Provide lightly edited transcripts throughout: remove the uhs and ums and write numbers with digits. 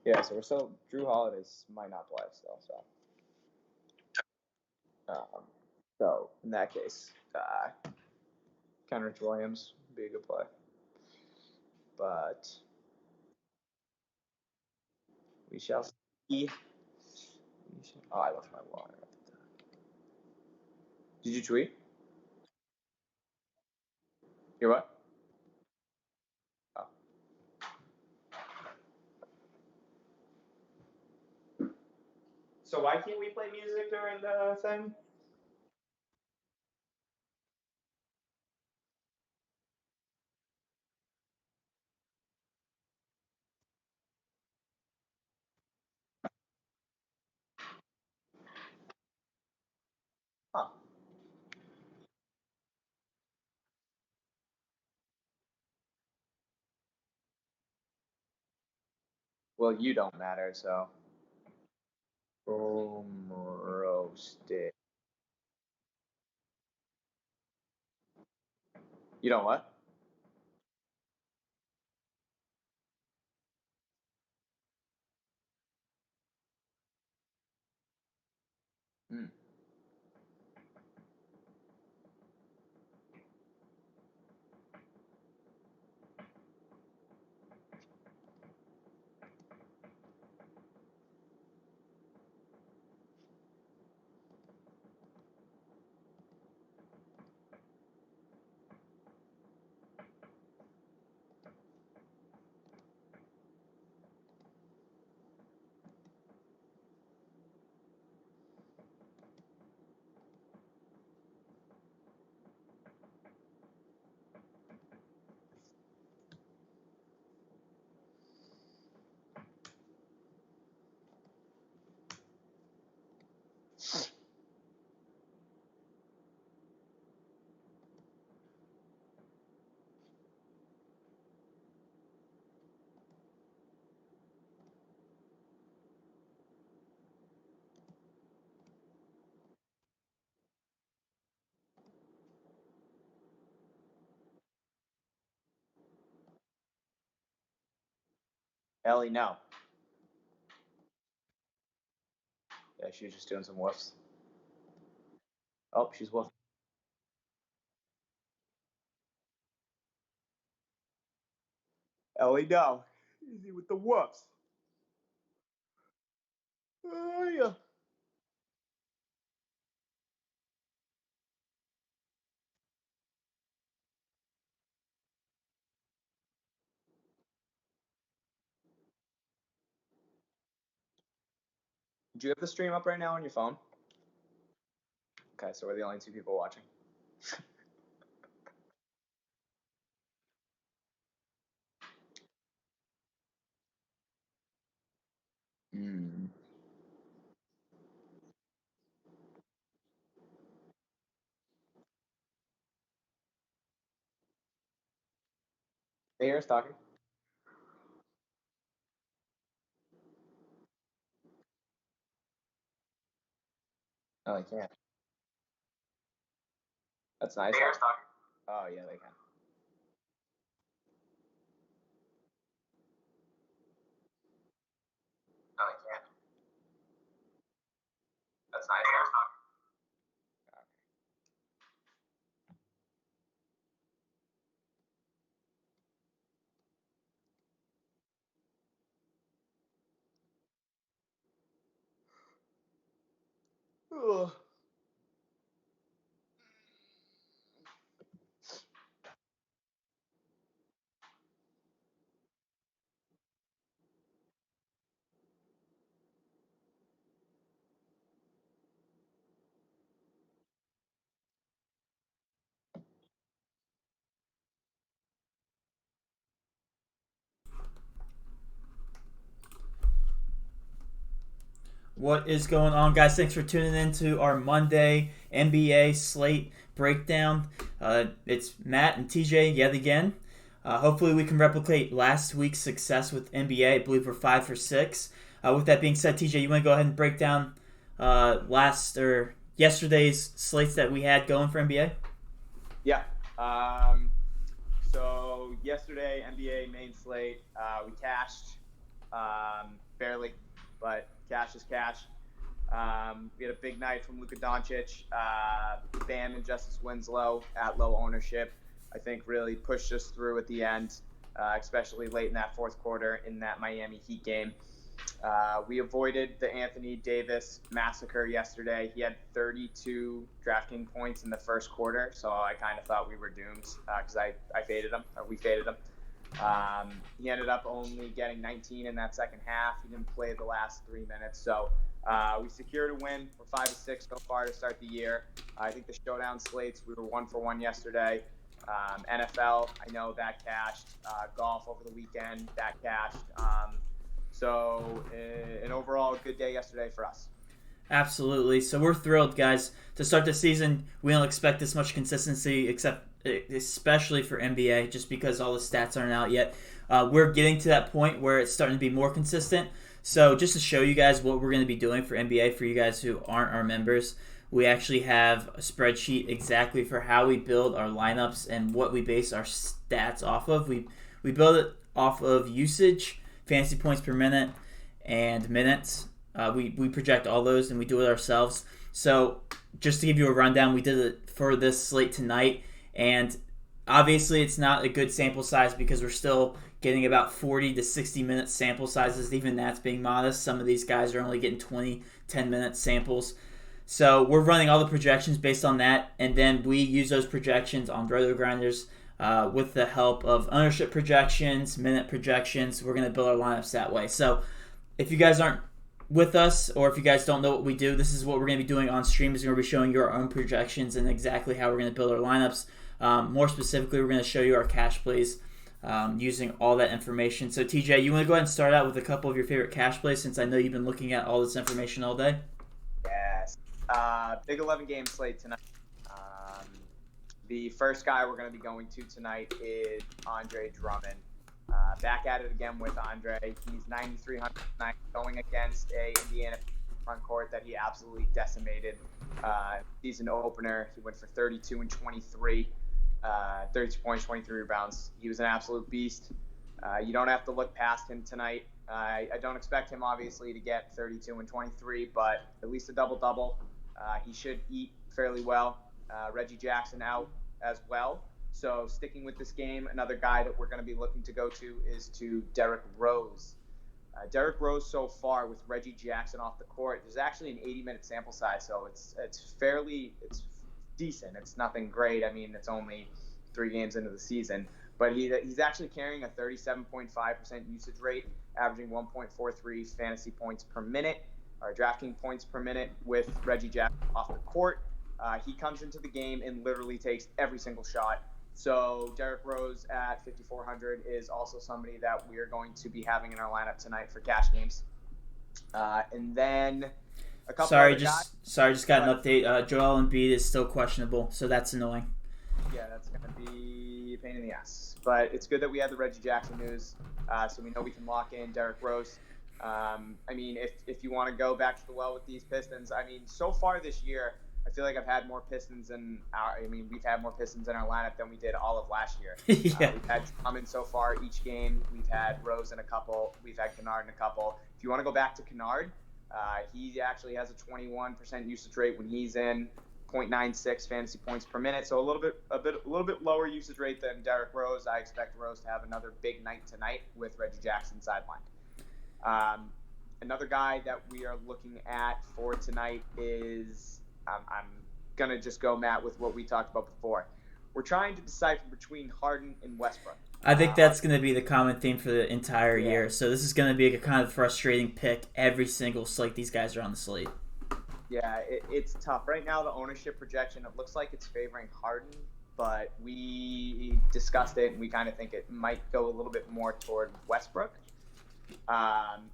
Yeah, so we're still Drew Holidays might not play still, so. So in that case, Kenrich Williams would be a good play, but we shall see. Oh, I left my water. Did you tweet? Your what? Oh. So why can't we play music during the thing? Huh. Well, you don't matter, so. Boom, roasted. You don't what? Hmm. Ellie, no. Yeah, she was just doing some woofs. Oh, she's woofing. Ellie, no. Easy with the woofs. Oh, yeah. Do you have the stream up right now on your phone? Okay, so we're the only two people watching. Mm. They hear us talking? No, they can't. That's nice. They hear us talking? Oh, yeah, they can. No, they can't. That's nice. They hear us talking? Okay. Ugh. What is going on, guys? Thanks for tuning in to our Monday NBA slate breakdown. It's Matt and TJ yet again. Hopefully, we can replicate last week's success with NBA. I believe we're 5 for 6. With that being said, TJ, you want to go ahead and break down yesterday's slates that we had going for NBA? Yeah. So yesterday, NBA main slate, we cashed barely, but cash is cash. We had a big night from Luka Doncic. Bam and Justice Winslow at low ownership, I think really pushed us through at the end, especially late in that fourth quarter in that Miami Heat game. We avoided the Anthony Davis massacre yesterday. He had 32 DraftKings points in the first quarter, so I kind of thought we were doomed because I faded him, or we faded him. He ended up only getting 19 in that second half. He didn't play the last 3 minutes, so we secured a win. We're 5-6 so far to start the year. I think the showdown slates, we were 1 for 1 yesterday. NFL, I know that cashed. Golf over the weekend, that cashed. So an overall good day yesterday for us. Absolutely. So we're thrilled, guys. To start the season, we don't expect this much consistency, especially for NBA, just because all the stats aren't out yet. We're getting to that point where it's starting to be more consistent. So just to show you guys what we're going to be doing for NBA, for you guys who aren't our members, we actually have a spreadsheet exactly for how we build our lineups and what we base our stats off of. We build it off of usage, fantasy points per minute, and minutes. We project all those and we do it ourselves. So just to give you a rundown, we did it for this slate tonight, and obviously it's not a good sample size because we're still getting about 40 to 60 minute sample sizes. Even that's being modest. Some of these guys are only getting 20, 10-minute samples. So we're running all the projections based on that, and then we use those projections on Roto Grinders with the help of ownership projections, minute projections. We're going to build our lineups that way. So if you guys aren't with us, or if you guys don't know what we do, this is what we're going to be doing on stream. Is we're going to be showing you our own projections and exactly how we're going to build our lineups. More specifically, we're going to show you our cash plays using all that information. So TJ, you want to go ahead and start out with a couple of your favorite cash plays, since I know you've been looking at all this information all day? Yes. Big 11 game slate tonight. The first guy we're going to be going to tonight is Andre Drummond. Back at it again with Andre. He's 9,300 tonight, going against a Indiana front court that he absolutely decimated. Season opener, he went for 32 and 23, 32 points, 23 rebounds. He was an absolute beast. You don't have to look past him tonight. I don't expect him, obviously, to get 32 and 23, but at least a double-double. He should eat fairly well. Reggie Jackson out as well. So sticking with this game, another guy that we're going to be looking to go to is to Derrick Rose. Derrick Rose so far with Reggie Jackson off the court, there's actually an 80-minute sample size, so it's decent. It's nothing great. I mean, it's only 3 games into the season. But he's actually carrying a 37.5% usage rate, averaging 1.43 fantasy points per minute, or DraftKings points per minute with Reggie Jackson off the court. He comes into the game and literally takes every single shot. So Derrick Rose at 5,400 is also somebody that we are going to be having in our lineup tonight for cash games. And then a couple just got an update. Joel Embiid is still questionable, so that's annoying. Yeah, that's going to be a pain in the ass. But it's good that we had the Reggie Jackson news, so we know we can lock in Derrick Rose. I mean, if you want to go back to the well with these Pistons, I mean, so far this year, I feel like I've had more Pistons we've had more Pistons in our lineup than we did all of last year. Yeah. We've had Drummond so far each game. We've had Rose in a couple. We've had Kennard in a couple. If you want to go back to Kennard, he actually has a 21% usage rate when he's in, 0.96 fantasy points per minute. So a little bit lower usage rate than Derrick Rose. I expect Rose to have another big night tonight with Reggie Jackson sidelined. Another guy that we are looking at for tonight is I'm going to just go, Matt, with what we talked about before. We're trying to decipher between Harden and Westbrook. I think that's going to be the common theme for the entire year. So this is going to be a kind of frustrating pick every single slate these guys are on the slate. Yeah, it's tough. Right now, the ownership projection, it looks like it's favoring Harden, but we discussed it, and we kind of think it might go a little bit more toward Westbrook.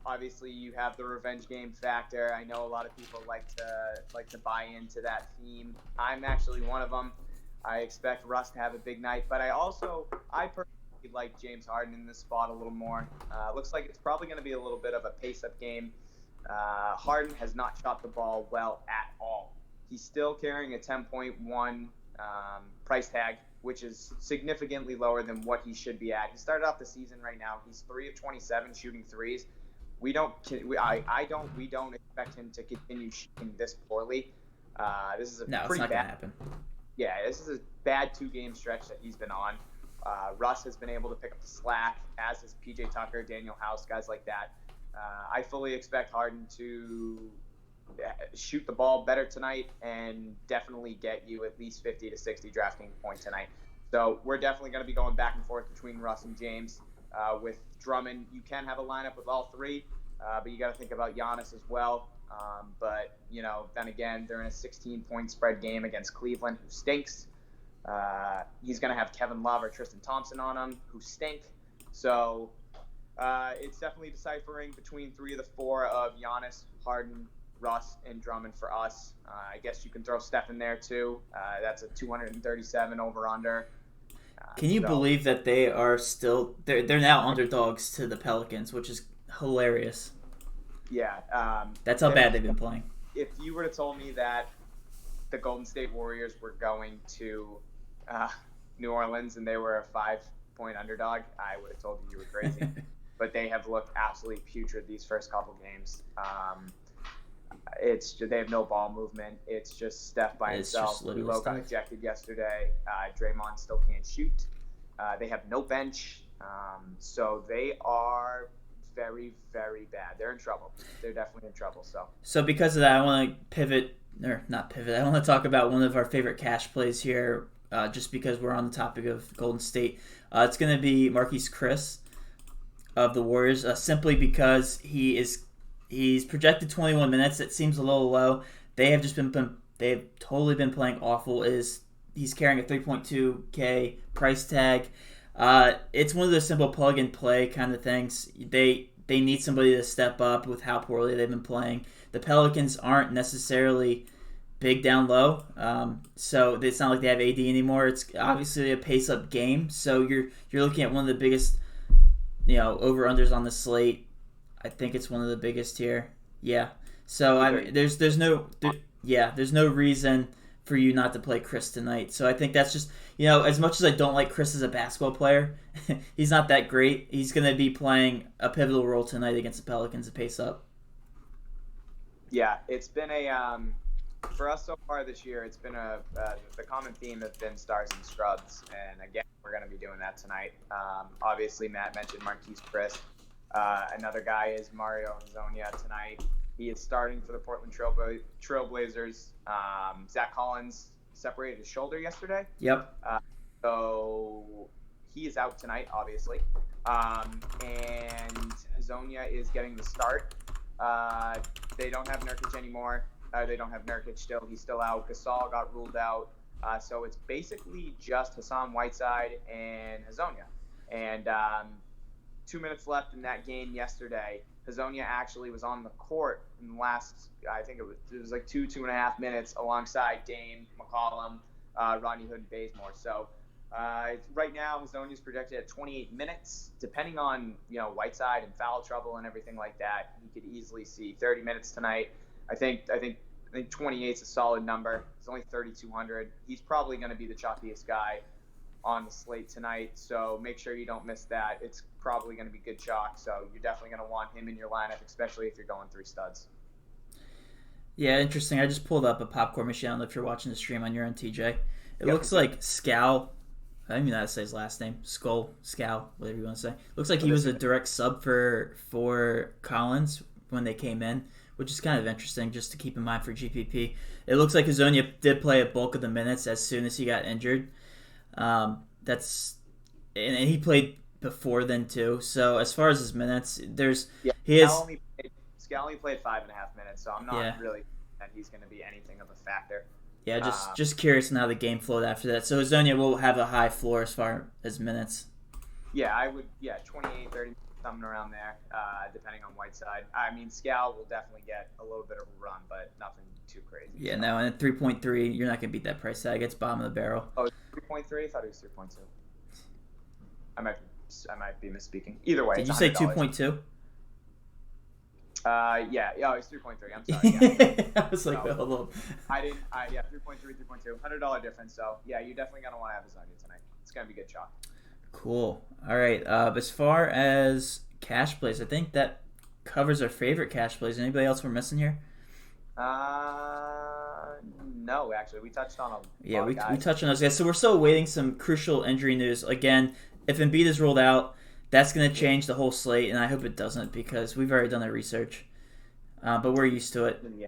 Obviously, you have the revenge game factor. I know a lot of people like to buy into that theme. I'm actually one of them. I expect Russ to have a big night, but I personally like James Harden in this spot a little more. Looks like it's probably going to be a little bit of a pace-up game. Harden has not shot the ball well at all. He's still carrying a 10.1 price tag, which is significantly lower than what he should be at. He started off the season right now. He's 3 of 27 shooting threes, we don't expect him to continue shooting this poorly. This is a No, it's pretty not going bad. to happen. Yeah, this is a bad 2-game stretch that he's been on. Russ has been able to pick up the slack, as has PJ Tucker, Daniel House, guys like that. I fully expect Harden to shoot the ball better tonight and definitely get you at least 50 to 60 DraftKings points tonight. So we're definitely going to be going back and forth between Russ and James. With Drummond, you can have a lineup with all three, but you got to think about Giannis as well. But, then again, they're in a 16-point spread game against Cleveland, who stinks. He's going to have Kevin Love or Tristan Thompson on him, who stink. So it's definitely deciphering between 3 of the 4 of Giannis, Harden, Russ, and Drummond for us. I guess you can throw Steph in there too. That's a 237 over-under. Can you believe that they are still they're now underdogs to the Pelicans, which is hilarious. Yeah. That's how bad they've been playing. If you would have told me that the Golden State Warriors were going to New Orleans and they were a 5-point underdog, I would have told you were crazy. But they have looked absolutely putrid these first couple games. They have no ball movement. It's just Steph by himself. D'Lo got ejected yesterday. Draymond still can't shoot. They have no bench. So they are very, very bad. They're in trouble. They're definitely in trouble. So because of that, I want to not pivot. I want to talk about one of our favorite cash plays here, just because we're on the topic of Golden State. It's going to be Marquise Chris of the Warriors, simply because he's projected 21 minutes. It seems a little low. They have they've totally been playing awful. He's carrying a 3.2K price tag. It's one of those simple plug and play kind of things. They need somebody to step up with how poorly they've been playing. The Pelicans aren't necessarily big down low, so it's not like they have AD anymore. It's obviously a pace up game. So you're looking at one of the biggest, over unders on the slate. I think it's one of the biggest here. Yeah. So there's no reason for you not to play Chris tonight. So I think that's just, as much as I don't like Chris as a basketball player, he's not that great. He's going to be playing a pivotal role tonight against the Pelicans to pace up. Yeah, it's been for us so far this year, it's been the common theme has been stars and scrubs. And again, we're going to be doing that tonight. Obviously, Matt mentioned Marquise Chris. Another guy is Mario Hezonja tonight. He is starting for the Portland Trailblazers. Zach Collins separated his shoulder yesterday. Yep. So he is out tonight, obviously. And Hezonja is getting the start. They don't have Nurkic anymore. They don't have Nurkic still. He's still out. Gasol got ruled out. So it's basically just Hassan Whiteside and Hezonja. And 2 minutes left in that game yesterday. Hezonja actually was on the court in the last, I think it was like 2.5 minutes alongside Dame, McCollum, Rodney Hood, and Bazemore. So right now, Hezonja's projected at 28 minutes. Depending on Whiteside and foul trouble and everything like that, he could easily see 30 minutes tonight. I think 28 is a solid number. It's only 3,200. He's probably going to be the chalkiest guy on the slate tonight, so make sure you don't miss that. It's probably going to be good chalk, so you're definitely going to want him in your lineup, especially if you're going 3 studs. Yeah, interesting. I just pulled up a popcorn machine. I don't know if you're watching the stream on your end, TJ. It looks like Scal. I don't even know how to say his last name. Scal, whatever you want to say. Looks like he was a direct sub for Collins when they came in, which is kind of interesting just to keep in mind for GPP. It looks like Hezonja did play a bulk of the minutes as soon as he got injured. And he played before then too. So as far as his minutes, Scal only played 5.5 minutes, so I'm not really that he's going to be anything of a factor. Yeah, just curious on how the game flowed after that. So Hezonja will have a high floor as far as minutes. Yeah, I would. Yeah, 28, 30, something around there, depending on Whiteside. I mean, Scal will definitely get a little bit of a run, but nothing too crazy. Yeah, no, and at 3.3, you're not going to beat that price tag. It's bottom of the barrel. Oh, 3.3? I thought it was 3.2. I might be misspeaking. Either way, did you say 2.2? Yeah, it's 3.3. I'm sorry. Yeah. I was like, hold on. I didn't. 3.3, 3.2, $100 difference. So yeah, you're definitely gonna want to have Hezonja tonight. It's gonna be good chalk. Cool. All right. As far as cash plays, I think that covers our favorite cash plays. Anybody else we're missing here? No, actually, we touched on a Yeah, lot we of guys. touched on those guys. So we're still awaiting some crucial injury news. Again, if Embiid is ruled out, that's going to change the whole slate, and I hope it doesn't because we've already done our research. But we're used to it. Yeah.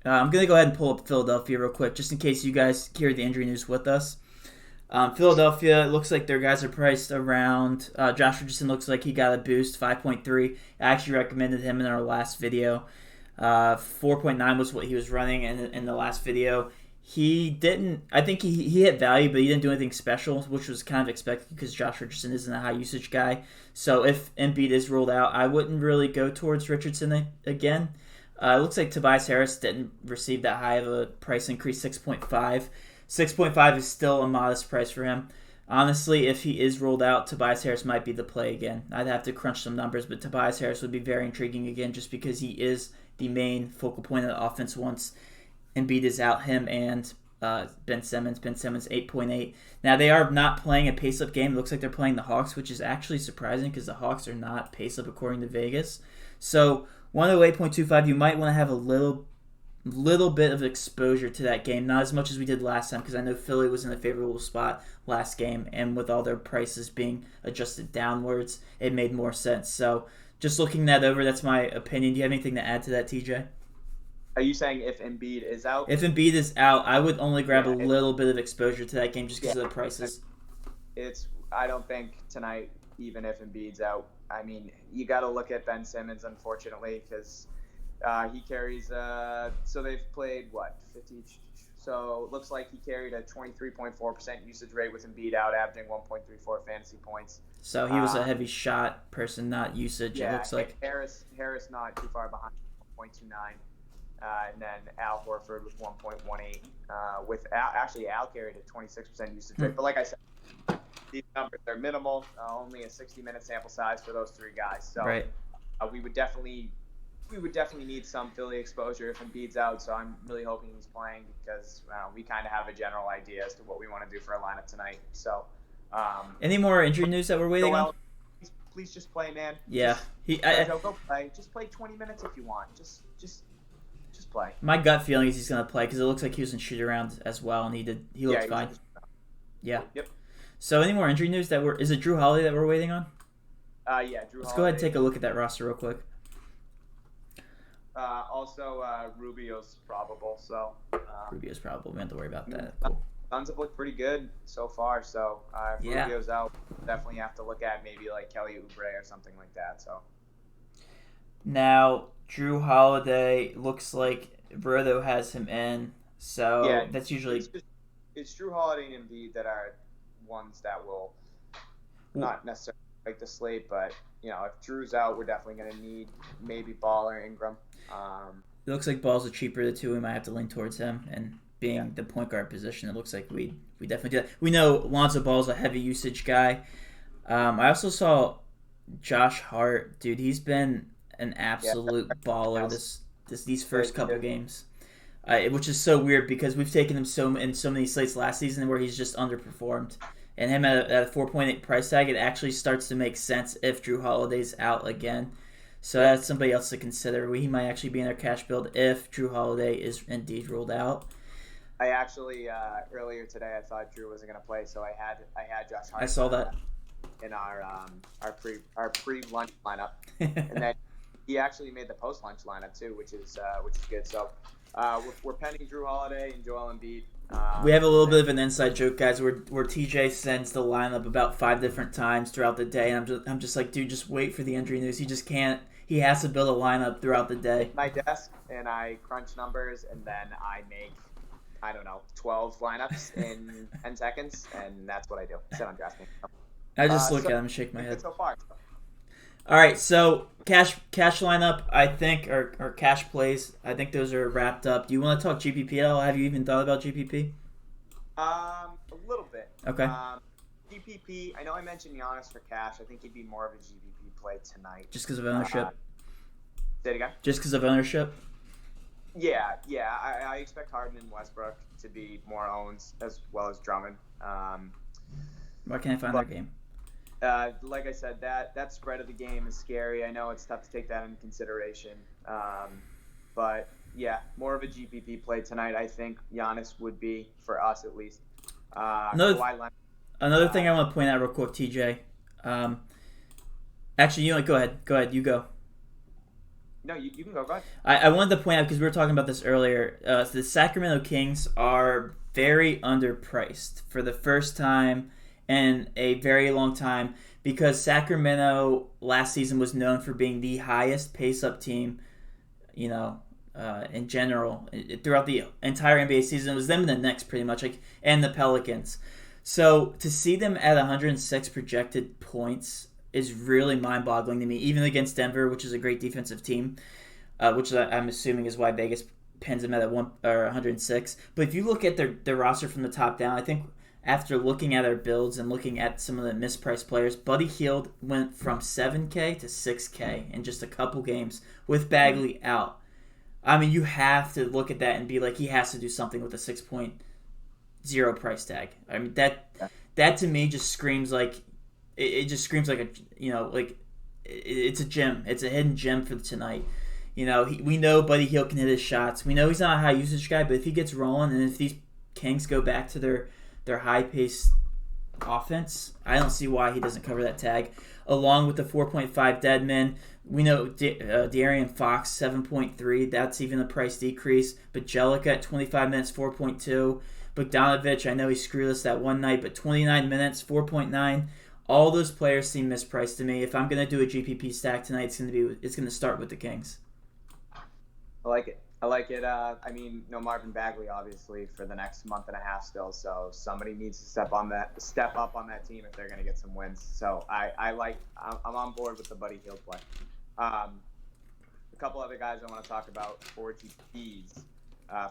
I'm going to go ahead and pull up Philadelphia real quick, just in case you guys hear the injury news with us. Philadelphia, it looks like their guys are priced around. Josh Richardson looks like he got a boost, 5.3. I actually recommended him in our last video. 4.9 was what he was running in the last video. He didn't. I think he hit value, but he didn't do anything special, which was kind of expected because Josh Richardson isn't a high usage guy. So if Embiid is ruled out, I wouldn't really go towards Richardson again. It looks like Tobias Harris didn't receive that high of a price increase, 6.5. 6.5 is still a modest price for him. Honestly, if he is ruled out, Tobias Harris might be the play again. I'd have to crunch some numbers, but Tobias Harris would be very intriguing again just because he is the main focal point of the offense once Embiid is out, him and Ben Simmons. Ben Simmons, 8.8. Now, they are not playing a pace-up game. It looks like they're playing the Hawks, which is actually surprising because the Hawks are not pace-up according to Vegas. So, 108.25, you might want to have a little bit of exposure to that game. Not as much as we did last time because I know Philly was in a favorable spot last game, and with all their prices being adjusted downwards, it made more sense. So, just looking that over, that's my opinion. Do you have anything to add to that, TJ? Are you saying if Embiid is out? If Embiid is out, I would only grab a little bit of exposure to that game just because of the prices. I don't think tonight, even if Embiid's out. I mean, you got to look at Ben Simmons, unfortunately, because he carries. So they've played 50. So it looks like he carried a 23.4% usage rate with Embiid out, averaging 1.34 fantasy points. So he was a heavy shot person, not usage. Yeah, it looks like Harris not too far behind, 1.29. And then Al Horford with 1.18. Al carried a 26% usage rate. But like I said, these numbers are minimal. Only a 60-minute sample size for those three guys. So right. We would definitely need some Philly exposure if Embiid's out. So I'm really hoping he's playing because we kind of have a general idea as to what we want to do for a lineup tonight. So any more injury news that we're waiting on? Please just play, man. Yeah, go play. Just play 20 minutes if you want. Just play. My gut feeling is he's going to play because it looks like he was in shoot around as well, and he looked fine. Yeah. Yep. So any more injury news is it Drew Holiday that we're waiting on? Yeah, Drew. Let's go ahead and take a look at that roster real quick. Also, Rubio's probable. So Rubio's probable. We don't have to worry about that. Cool. Suns have looked pretty good so far. So if Rubio's out, definitely have to look at maybe like Kelly Oubre or something like that. So now Drew Holiday looks like Brodo has him in. So that's usually it's Drew Holiday and Embiid that are ones that will not necessarily make the slate, but if Drew's out, we're definitely going to need maybe Ball or Ingram. It looks like Ball's a cheaper of the two. We might have to lean towards him, and being the point guard position, it looks like we definitely do that. We know Lonzo Ball's a heavy usage guy. I also saw Josh Hart, dude. He's been an absolute baller these first couple games, which is so weird because we've taken him in so many slates last season where he's just underperformed. And him at a 4.8 price tag, it actually starts to make sense if Drew Holiday's out again. So that's somebody else to consider. He might actually be in our cash build if Drew Holiday is indeed ruled out. I actually earlier today I thought Drew wasn't going to play, so I had Josh Hart. I saw that in our pre lunch lineup, and then he actually made the post lunch lineup too, which is good. So we're penning Drew Holiday and Joel Embiid. We have a little bit of an inside joke, guys, where TJ sends the lineup about 5 different times throughout the day, and I'm just like, dude, just wait for the injury news. He just can't. He has to build a lineup throughout the day. My desk, and I crunch numbers, and then I make 12 lineups in 10 seconds, and that's what I do. Sit on DraftKings. I just look at him and shake my head. So far. All right, so cash lineup, I think, or cash plays, I think those are wrapped up. Do you want to talk GPP at all? Have you even thought about GPP? A little bit. Okay. GPP, I know I mentioned Giannis for cash. I think he'd be more of a GPP play tonight. Just because of ownership? Say it again? Just because of ownership? Yeah. I expect Harden and Westbrook to be more owned as well as Drummond. Why can't I find that game? like I said, that spread of the game is scary. I know it's tough to take that into consideration. But yeah, more of a GPP play tonight. I think Giannis would be, for us at least. Another, Kawhi Leonard. another thing I want to point out real quick, TJ. Actually, go ahead. Go ahead. You go. No, you can go. Go ahead. I wanted to point out, because we were talking about this earlier, the Sacramento Kings are very underpriced for the first time in a very long time, because Sacramento last season was known for being the highest pace-up team, in general. Throughout the entire NBA season, it was them and the Knicks pretty much, and the Pelicans. So to see them at 106 projected points is really mind-boggling to me, even against Denver, which is a great defensive team, which I'm assuming is why Vegas pins them at 106. But if you look at their roster from the top down, I think after looking at our builds and looking at some of the mispriced players, Buddy Hield went from 7K to 6K in just a couple games with Bagley out. I mean, you have to look at that and be like, he has to do something with a 6.0 price tag. I mean, that to me just screams like, it just screams like it's a gem. It's a hidden gem for tonight. We know Buddy Hield can hit his shots. We know he's not a high usage guy, but if he gets rolling and if these Kings go back to their high-paced offense, I don't see why he doesn't cover that tag. Along with the 4.5 Deadman, we know De'Aaron Fox, 7.3. That's even a price decrease. Bjelica at 25 minutes, 4.2. Bogdanovich, I know he screwed us that one night, but 29 minutes, 4.9. All those players seem mispriced to me. If I'm going to do a GPP stack tonight, it's going to start with the Kings. I like it. I mean, no Marvin Bagley, obviously, for the next month and a half still. So somebody needs to step up on that team if they're going to get some wins. So I'm on board with the Buddy Hield play. A couple other guys I want to talk about for GPPs.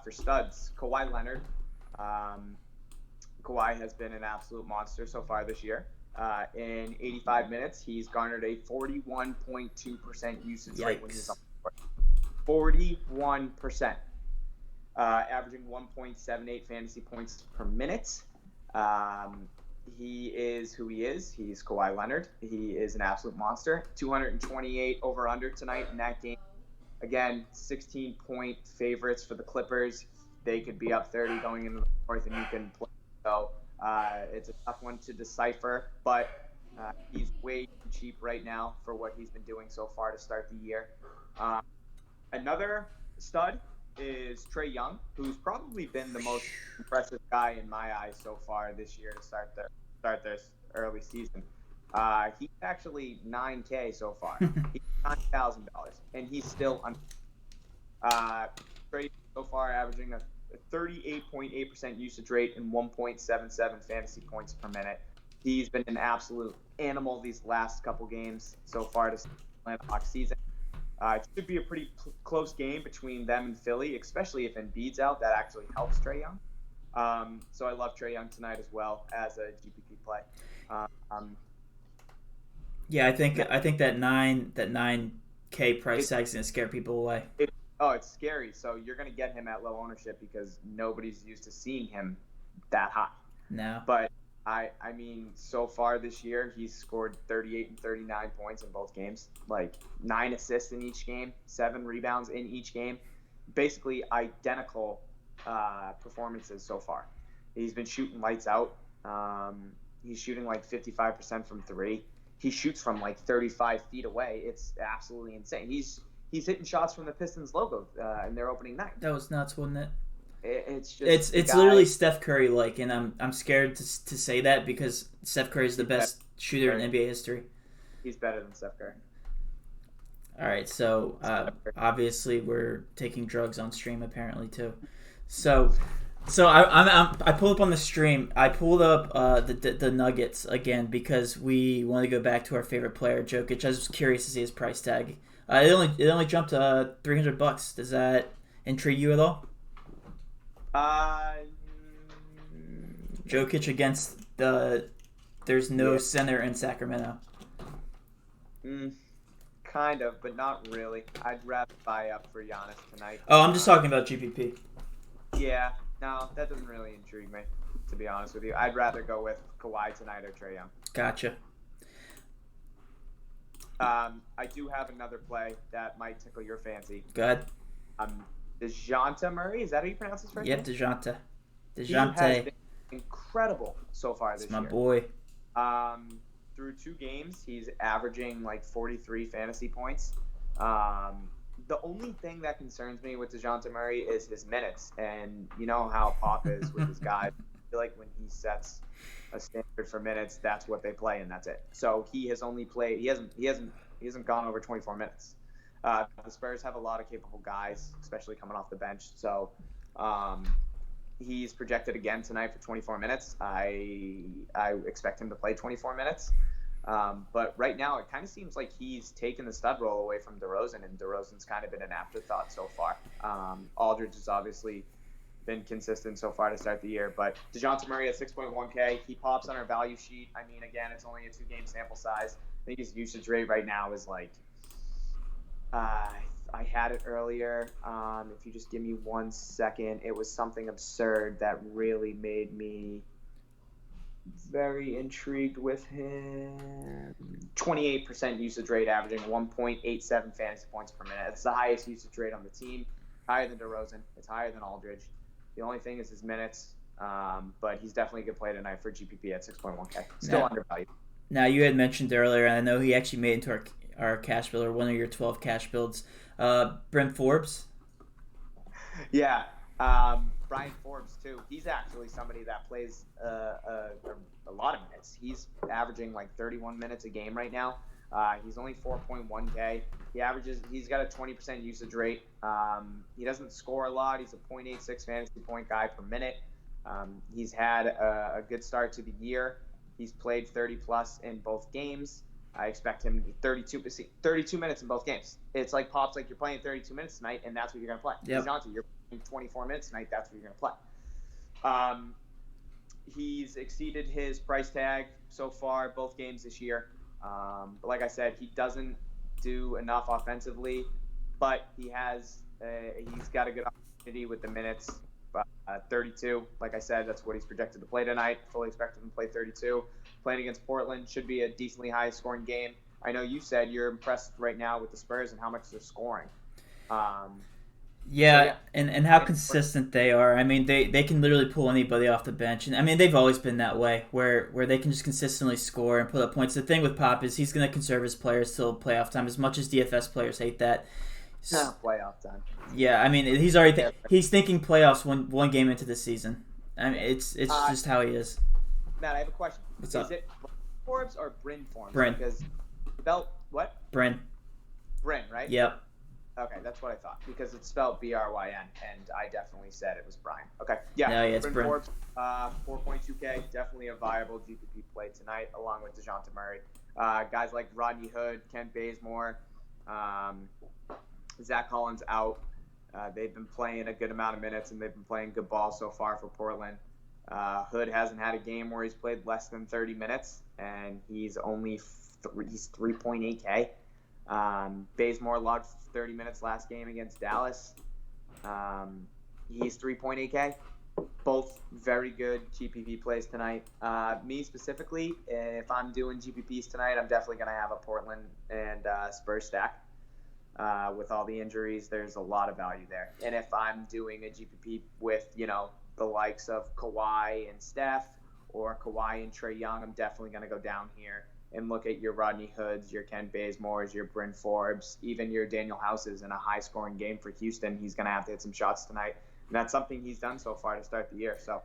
For studs, Kawhi Leonard. Kawhi has been an absolute monster so far this year. In 85 minutes, he's garnered a 41.2% usage rate when he's on the court. 41%. Averaging 1.78 fantasy points per minute. He is who he is. He's Kawhi Leonard. He is an absolute monster. 228 over-under tonight in that game. Again, 16-point favorites for the Clippers. They could be up 30 going into the fourth, and you can play. So it's a tough one to decipher, but he's way too cheap right now for what he's been doing so far to start the year. Another stud is Trae Young, who's probably been the most impressive guy in my eyes so far this year to start this early season. He's actually 9K so far. He's $9,000, and he's still under. Trae so far averaging a 38.8% usage rate and 1.77 fantasy points per minute. He's been an absolute animal these last couple games so far to Atlanta Hawks season. It should be a pretty close game between them and Philly, especially if Embiid's out. That actually helps Trae Young. So I love Trae Young tonight as well as a GPP play. Yeah, I think that 9K price tag is gonna scare people away. It's scary. So you're gonna get him at low ownership because nobody's used to seeing him that high. No. But I mean, so far this year, he's scored 38 and 39 points in both games, like 9 assists in each game, 7 rebounds in each game, basically identical performances so far. He's been shooting lights out. He's shooting like 55% from 3. He shoots from like 35 feet away. It's absolutely insane. He's hitting shots from the Pistons logo in their opening night. That was nuts, wasn't it? It's just it's literally Steph Curry like, and I'm scared to say that because Steph Curry is the best shooter in NBA history. He's better than Steph Curry. All right, so obviously we're taking drugs on stream apparently too. So I pulled up on the stream. I pulled up the Nuggets again because we want to go back to our favorite player, Jokic. I was curious to see his price tag. It only jumped to $300. Does that intrigue you at all? Jokic against there's no center in Sacramento. Kind of, but not really. I'd rather buy up for Giannis tonight. Oh, I'm just talking about GPP. Yeah, no, that doesn't really intrigue me, to be honest with you. I'd rather go with Kawhi tonight or Trae Young. Gotcha. I do have another play that might tickle your fancy. Go ahead. DeJounte Murray, is that how you pronounce his first Yep, name? DeJounte. He has DeJounte. been incredible so far It's this my year. boy. Through 2 games, he's averaging like 43 fantasy points. The only thing that concerns me with DeJounte Murray is his minutes, and you know how Pop is with his guys. I feel like when he sets a standard for minutes, that's what they play, and that's it. So he has only played. He hasn't gone over 24 minutes. The Spurs have a lot of capable guys, especially coming off the bench. So he's projected again tonight for 24 minutes. I expect him to play 24 minutes. But right now, it kind of seems like he's taken the stud role away from DeRozan, and DeRozan's kind of been an afterthought so far. Aldridge has obviously been consistent so far to start the year, but DeJounte Murray at 6.1K, he pops on our value sheet. I mean, again, it's only a 2-game sample size. I think his usage rate right now is like, I had it earlier. If you just give me 1 second, it was something absurd that really made me very intrigued with him. 28% usage rate, averaging 1.87 fantasy points per minute. It's the highest usage rate on the team. Higher than DeRozan. It's higher than Aldridge. The only thing is his minutes, but he's definitely a good play tonight for GPP at 6.1K. Still undervalued. Now, you had mentioned earlier, and I know he actually made it into our cash build, or one of your 12 cash builds, Bryn Forbes. Yeah. Brian Forbes, too. He's actually somebody that plays a lot of minutes. He's averaging like 31 minutes a game right now. He's only 4.1K. He's got a 20% usage rate. He doesn't score a lot. He's a 0.86 fantasy point guy per minute. He's had a good start to the year. He's played 30 plus in both games. I expect him to be 32 minutes in both games. It's like Pop's like, you're playing 32 minutes tonight, and that's what you're going to play. Yep. You're playing 24 minutes tonight, that's what you're going to play. He's exceeded his price tag so far, both games this year. But like I said, he doesn't do enough offensively, but he's got a good opportunity with the minutes. 32, like I said, that's what he's projected to play tonight. Fully expect him to play 32. Playing against Portland should be a decently high scoring game. I know you said you're impressed right now with the Spurs and how much they're scoring. Yeah, and how consistent they are. I mean, they can literally pull anybody off the bench. And I mean, they've always been that way, where they can just consistently score and put up points. The thing with Pop is he's going to conserve his players till playoff time, as much as DFS players hate that. Playoff time. Yeah, I mean, he's thinking playoffs one game into the season. I mean, it's just how he is. Matt, I have a question. What's up? Is it Forbes or Bryn Forbes? Bryn. Because spelled what? Bryn, right? Yep. Okay, that's what I thought, because it's spelled Bryn, and I definitely said it was Brian. Okay, yeah. No, yeah, it's Bryn. Forbes, 4.2K, definitely a viable GPP play tonight, along with DeJounte Murray. Guys like Rodney Hood, Kent Bazemore, Zach Collins out. They've been playing a good amount of minutes, and they've been playing good ball so far for Portland. Hood hasn't had a game where he's played less than 30 minutes, and he's only he's 3.8K. Bazemore logged 30 minutes last game against Dallas. He's 3.8K. Both very good GPP plays tonight. Me specifically, if I'm doing GPPs tonight, I'm definitely going to have a Portland and Spurs stack. With all the injuries, there's a lot of value there. And if I'm doing a GPP with, the likes of Kawhi and Steph, or Kawhi and Trae Young, I'm definitely going to go down here and look at your Rodney Hoods, your Kent Bazemores, your Bryn Forbes, even your Daniel Houses in a high-scoring game for Houston. He's going to have to hit some shots tonight. And that's something he's done so far to start the year. So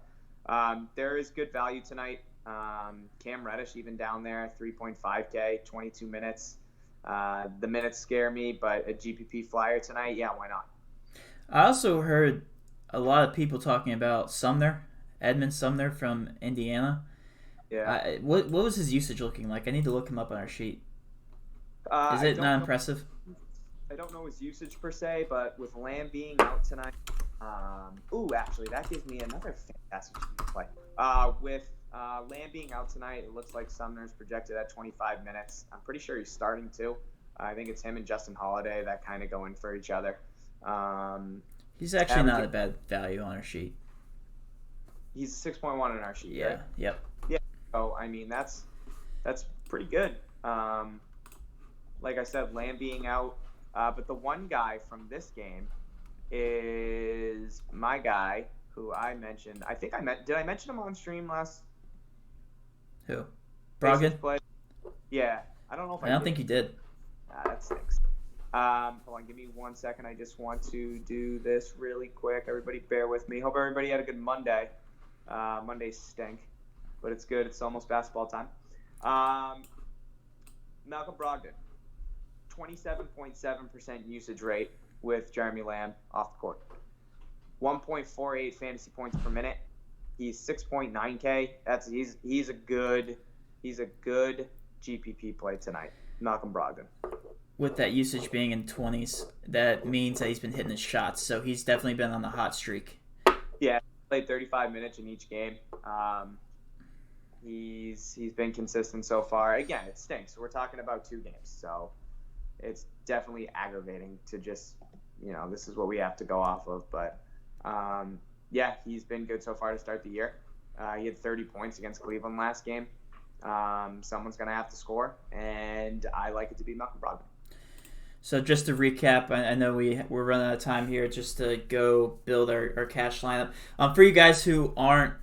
there is good value tonight. Cam Reddish even down there, 3.5K, 22 minutes. The minutes scare me, but a GPP flyer tonight, yeah, why not? I also heard a lot of people talking about Sumner, Edmund Sumner from Indiana. Yeah. What was his usage looking like? I need to look him up on our sheet. Is it not impressive? I don't know his usage per se, but with Lamb being out tonight, actually, that gives me another fantastic play. With Lamb being out tonight, it looks like Sumner's projected at 25 minutes. I'm pretty sure he's starting to. I think it's him and Justin Holiday that kind of go in for each other. He's actually not a bad value on our sheet. He's 6.1 on our sheet. Yeah. Right? Yep. Yeah. So I mean, that's pretty good. like I said, Lamb being out. But the one guy from this game is my guy who I mentioned. I think did I mention him on stream last? Who? Brogdon? Yeah. I don't know if I don't think you did. That stinks. Hold on, give me 1 second. I just want to do this really quick. Everybody bear with me. Hope everybody had a good Monday. Mondays stink, but it's good. It's almost basketball time. Malcolm Brogdon, 27.7% usage rate with Jeremy Lamb off the court. 1.48 fantasy points per minute. He's 6.9K. He's a good GPP play tonight. Malcolm Brogdon. With that usage being in 20s, that means that he's been hitting his shots. So he's definitely been on the hot streak. Yeah, played 35 minutes in each game. He's been consistent so far. Again, it stinks. We're talking about 2 games, so it's definitely aggravating to just, this is what we have to go off of. But yeah, he's been good so far to start the year. He had 30 points against Cleveland last game. Someone's going to have to score, and I like it to be Malcolm Brogdon. So just to recap, I know we're running out of time here, just to go build our cash lineup. For you guys who aren't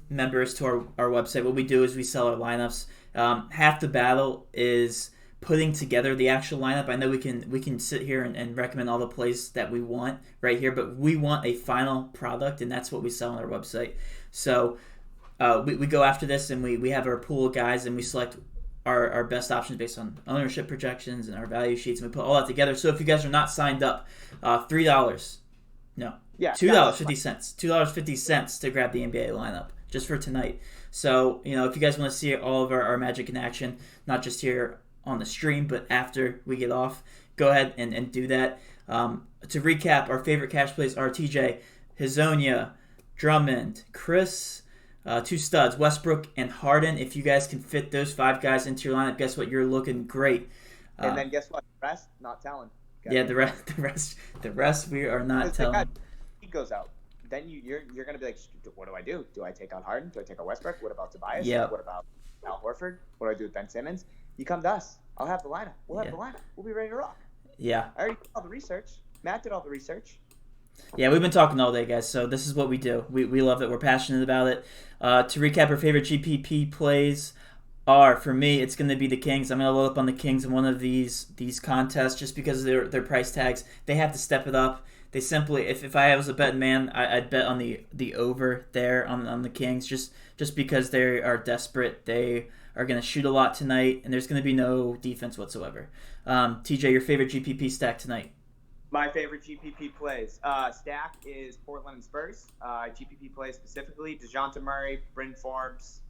members to our website, what we do is we sell our lineups. Half the battle is putting together the actual lineup. I know we can sit here and recommend all the plays that we want right here, but we want a final product, and that's what we sell on our website. So we go after this, and we have our pool of guys, and we select our best options based on ownership projections and our value sheets, and we put all that together. So if you guys are not signed up, $3, no, yeah, $2.50, $2.50 to grab the NBA lineup just for tonight. So if you guys want to see all of our Magic in action, not just here on the stream, but after we get off, go ahead and do that. To recap, our favorite cash plays are TJ, Hezonja, Drummond, Chris, 2 studs, Westbrook and Harden. If you guys can fit those 5 guys into your lineup, guess what? You're looking great. And then guess what? The rest, not telling. Yeah, the rest we are not telling. He goes out. Then you're gonna be like, what do? Do I take out Harden? Do I take out Westbrook? What about Tobias? Yeah. What about Al Horford? What do I do with Ben Simmons? You come to us. I'll have the lineup. We'll have the lineup. We'll be ready to rock. Yeah. I already did all the research. Matt did all the research. Yeah, we've been talking all day, guys, so this is what we do. We love it. We're passionate about it. To recap, our favorite GPP plays are, for me, it's going to be the Kings. I'm going to load up on the Kings in one of these contests just because of their price tags. They have to step it up. They simply, if I was a betting man, I'd bet on the over there on the Kings just because they are desperate. They are going to shoot a lot tonight, and there's going to be no defense whatsoever. TJ, your favorite GPP stack tonight? My favorite GPP plays. Stack is Portland and Spurs. GPP plays specifically DeJounte Murray, Bryn Forbes,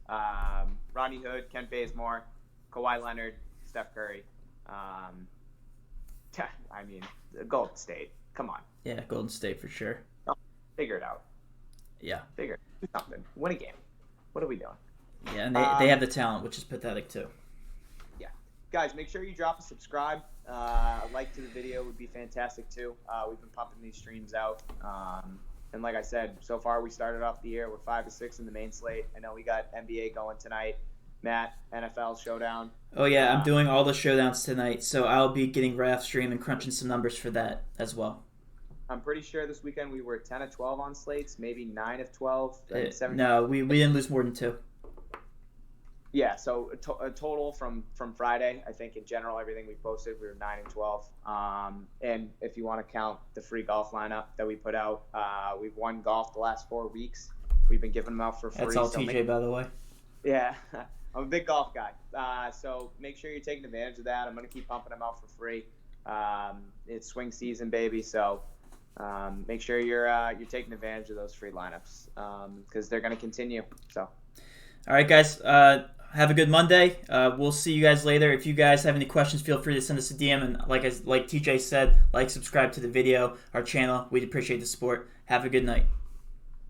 Rodney Hood, Kent Bazemore, Kawhi Leonard, Steph Curry. I mean, Golden State. Come on. Yeah, Golden State for sure. Figure it out. Yeah. Do something. Win a game. What are we doing? Yeah, and they have the talent, which is pathetic too. Yeah. Guys, make sure you drop a subscribe. A like to the video would be fantastic too. We've been pumping these streams out. And like I said, so far we started off the year. We're 5-6 in the main slate. I know we got NBA going tonight. Matt, NFL Showdown. Oh, yeah, I'm doing all the showdowns tonight, so I'll be getting right off stream and crunching some numbers for that as well. I'm pretty sure this weekend we were 10 of 12 on slates, maybe 9 of 12. No, we didn't lose more than 2. Yeah, so a total from Friday, I think in general, everything we posted, we were 9 and 12. And if you want to count the free golf lineup that we put out, we've won golf the last 4 weeks. We've been giving them out for free. That's all TJ, by the way. Yeah, I'm a big golf guy. So make sure you're taking advantage of that. I'm going to keep pumping them out for free. It's swing season, baby. So make sure you're taking advantage of those free lineups because they're going to continue. So, all right, guys. Have a good Monday. We'll see you guys later. If you guys have any questions, feel free to send us a DM. And like TJ said, subscribe to the video, our channel. We'd appreciate the support. Have a good night.